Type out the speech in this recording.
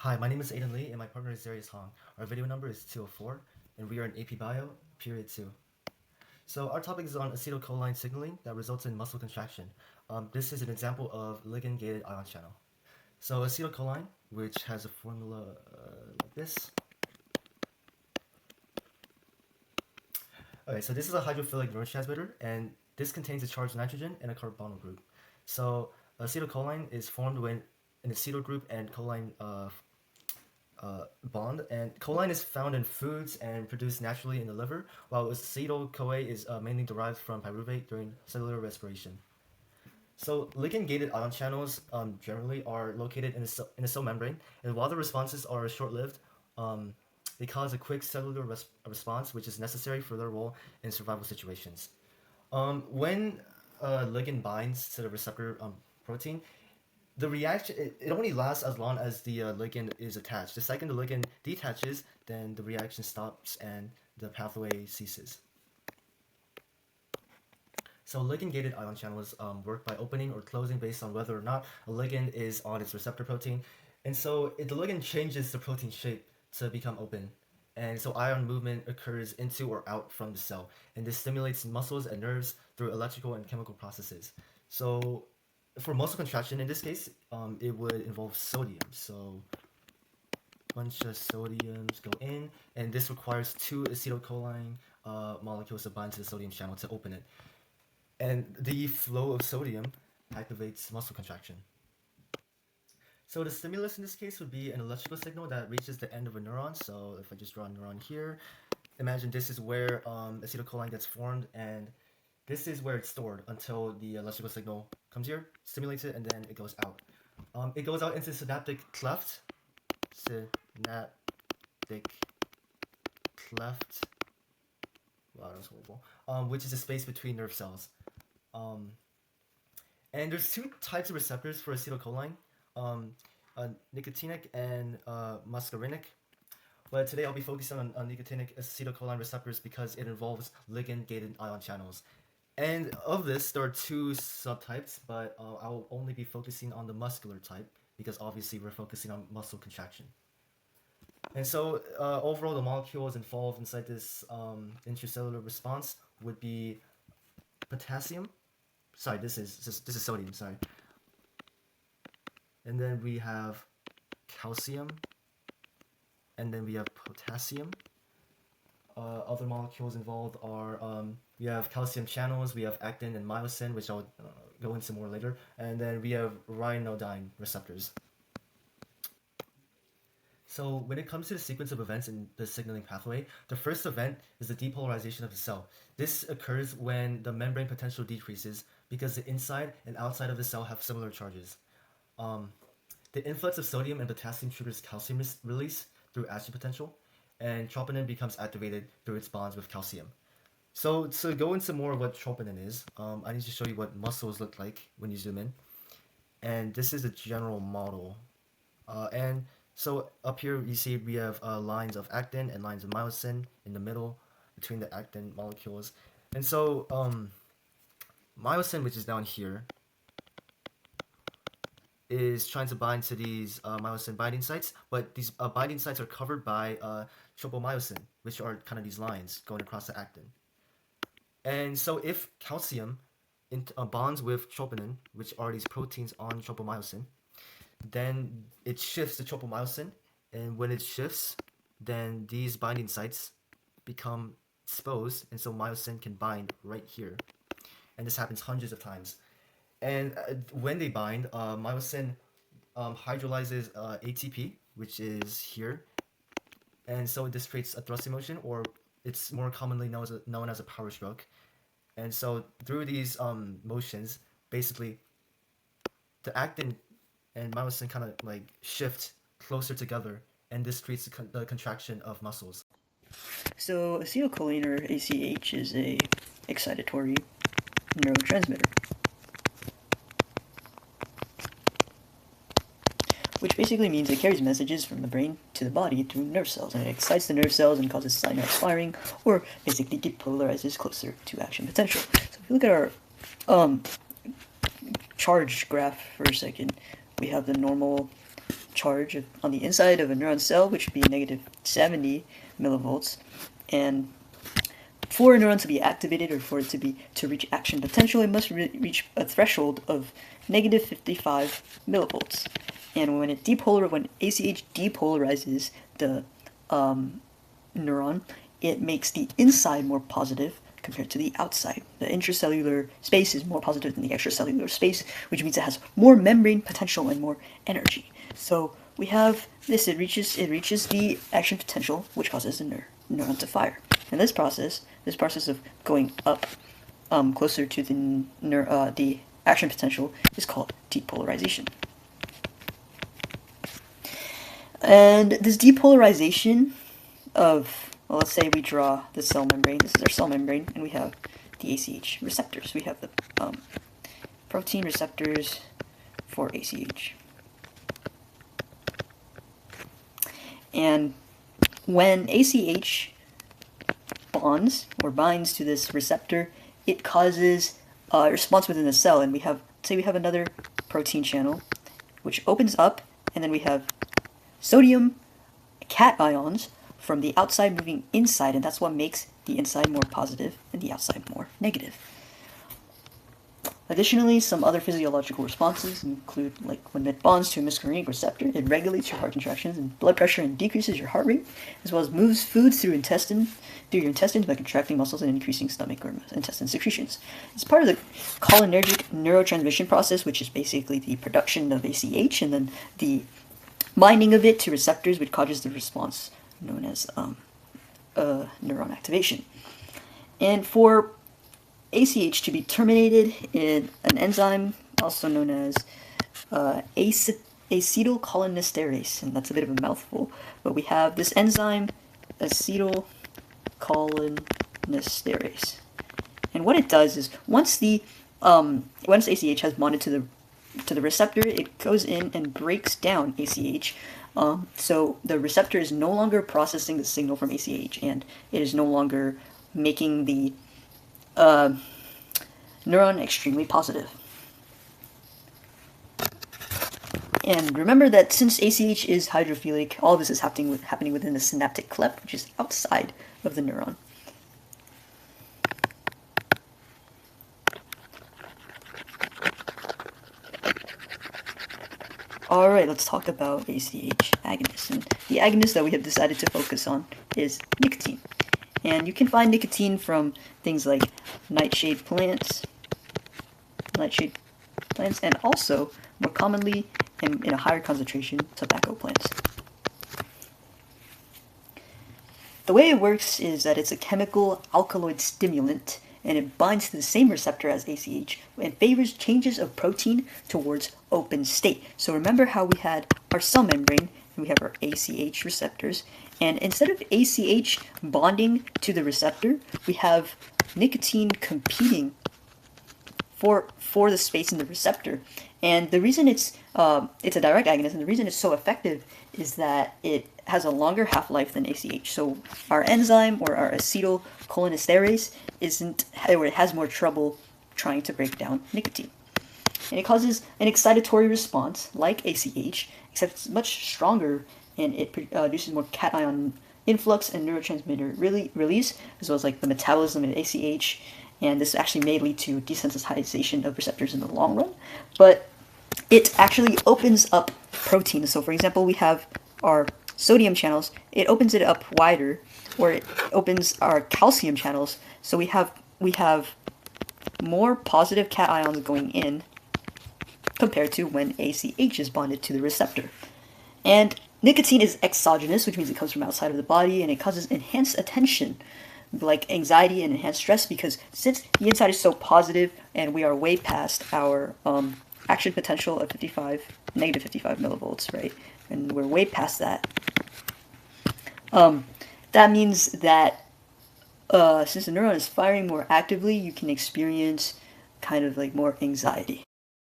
Hi, my name is Aiden Lee and my partner is Darius Hong. Our video number is 204 and we are in AP Bio, period 2. So our topic is on acetylcholine signaling that results in muscle contraction. This is an example of ligand-gated ion channel. So acetylcholine, which has a formula like this. Okay, so this is a hydrophilic neurotransmitter and this contains a charged nitrogen and a carbonyl group. So acetylcholine is formed when an acetyl group and choline bond, and choline is found in foods and produced naturally in the liver, while acetyl-CoA is mainly derived from pyruvate during cellular respiration. So ligand-gated ion channels generally are located in the cell membrane, and while the responses are short-lived, they cause a quick cellular response, which is necessary for their role in survival situations. When a ligand binds to the receptor protein, the reaction it only lasts as long as the ligand is attached. The second the ligand detaches, then the reaction stops and the pathway ceases. So ligand-gated ion channels work by opening or closing based on whether or not a ligand is on its receptor protein. And so if the ligand changes the protein shape to become open. And so ion movement occurs into or out from the cell. And this stimulates muscles and nerves through electrical and chemical processes. So for muscle contraction in this case, it would involve sodium. So a bunch of sodiums go in, and this requires two acetylcholine molecules to bind to the sodium channel to open it. And the flow of sodium activates muscle contraction. So the stimulus in this case would be an electrical signal that reaches the end of a neuron. So if I just draw a neuron here, imagine this is where acetylcholine gets formed, and this is where it's stored until the electrical signal comes here, stimulates it, and then it goes out. It goes out into synaptic cleft, wow, that's horrible, which is a space between nerve cells. And there's two types of receptors for acetylcholine, nicotinic and muscarinic. But today I'll be focusing on nicotinic acetylcholine receptors because it involves ligand-gated ion channels. And of this, there are two subtypes, but I'll only be focusing on the muscular type because obviously we're focusing on muscle contraction. And so overall, the molecules involved inside this intracellular response would be potassium. Sorry, this is sodium. Sorry. And then we have calcium, and then we have potassium. Other molecules involved are we have calcium channels, we have actin and myosin, which I'll go into more later, and then we have ryanodine receptors. So when it comes to the sequence of events in the signaling pathway, the first event is the depolarization of the cell. This occurs when the membrane potential decreases because the inside and outside of the cell have similar charges. The influx of sodium and potassium triggers calcium release through action potential, and troponin becomes activated through its bonds with calcium. So to go into more of what troponin is, I need to show you what muscles look like when you zoom in. And this is a general model. And so up here you see we have lines of actin and lines of myosin in the middle between the actin molecules. And so myosin, which is down here, is trying to bind to these myosin binding sites, but these binding sites are covered by tropomyosin, which are kind of these lines going across the actin. And so if calcium bonds with troponin, which are these proteins on tropomyosin, then it shifts to tropomyosin, and when it shifts, then these binding sites become exposed, and so myosin can bind right here. And this happens hundreds of times. And when they bind, myosin hydrolyzes ATP, which is here. And so this creates a thrusting motion, or it's more commonly known as a power stroke. And so through these motions, basically, the actin and myosin kind of like shift closer together, and this creates the contraction of muscles. So acetylcholine, or ACH, is a excitatory neurotransmitter, which basically means it carries messages from the brain to the body through nerve cells, and it excites the nerve cells and causes synapse firing, or basically depolarizes closer to action potential. So if you look at our charge graph for a second, we have the normal charge on the inside of a neuron cell, which would be negative 70 millivolts. And for a neuron to be activated, or for it to reach action potential, it must reach a threshold of negative 55 millivolts. And when ACH depolarizes the neuron, it makes the inside more positive compared to the outside. The intracellular space is more positive than the extracellular space, which means it has more membrane potential and more energy. So we have this, it reaches the action potential, which causes the neuron to fire. And this process of going up closer to the action potential is called depolarization. And this depolarization of, well, let's say we draw the cell membrane. This is our cell membrane, and we have the ACH receptors. We have the protein receptors for ACH. And when ACH bonds or binds to this receptor, it causes a response within the cell. And we have another protein channel, which opens up, and then we have sodium cations from the outside moving inside, and that's what makes the inside more positive and the outside more negative. Additionally, some other physiological responses include, like when it bonds to a muscarinic receptor, it regulates your heart contractions and blood pressure and decreases your heart rate, as well as moves food through your intestines by contracting muscles and increasing stomach or intestine secretions. It's part of the cholinergic neurotransmission process, which is basically the production of ACH and then the binding of it to receptors, which causes the response known as neuron activation. And for ACH to be terminated in an enzyme, also known as acetylcholinesterase, and that's a bit of a mouthful, but we have this enzyme, acetylcholinesterase. And what it does is once ACH has bonded to the receptor, it goes in and breaks down ACH. So the receptor is no longer processing the signal from ACH, and it is no longer making the neuron extremely positive. And remember that since ACH is hydrophilic, all of this is happening within the synaptic cleft, which is outside of the neuron. Alright, let's talk about ACH agonists. And the agonist that we have decided to focus on is nicotine. And you can find nicotine from things like nightshade plants, and also, more commonly, in a higher concentration, tobacco plants. The way it works is that it's a chemical alkaloid stimulant, and it binds to the same receptor as ACH and favors changes of protein towards open state. So remember how we had our cell membrane and we have our ACH receptors, and instead of ACH bonding to the receptor, we have nicotine competing for the space in the receptor. And the reason it's a direct agonist, and the reason it's so effective is that it has a longer half-life than ACH. So our enzyme, or our acetylcholinesterase, it has more trouble trying to break down nicotine. And it causes an excitatory response like ACH, except it's much stronger, and it produces more cation influx and neurotransmitter release, as well as like the metabolism in ACH. And this actually may lead to desensitization of receptors in the long run, but it actually opens up protein. So for example, we have our sodium channels, it opens it up wider, or it opens our calcium channels, so we have more positive cations going in compared to when ACH is bonded to the receptor. And nicotine is exogenous, which means it comes from outside of the body, and it causes enhanced attention, like anxiety and enhanced stress, because since the inside is so positive and we are way past our action potential of negative 55 millivolts, right? And we're way past that. That means that since the neuron is firing more actively, you can experience kind of like more anxiety.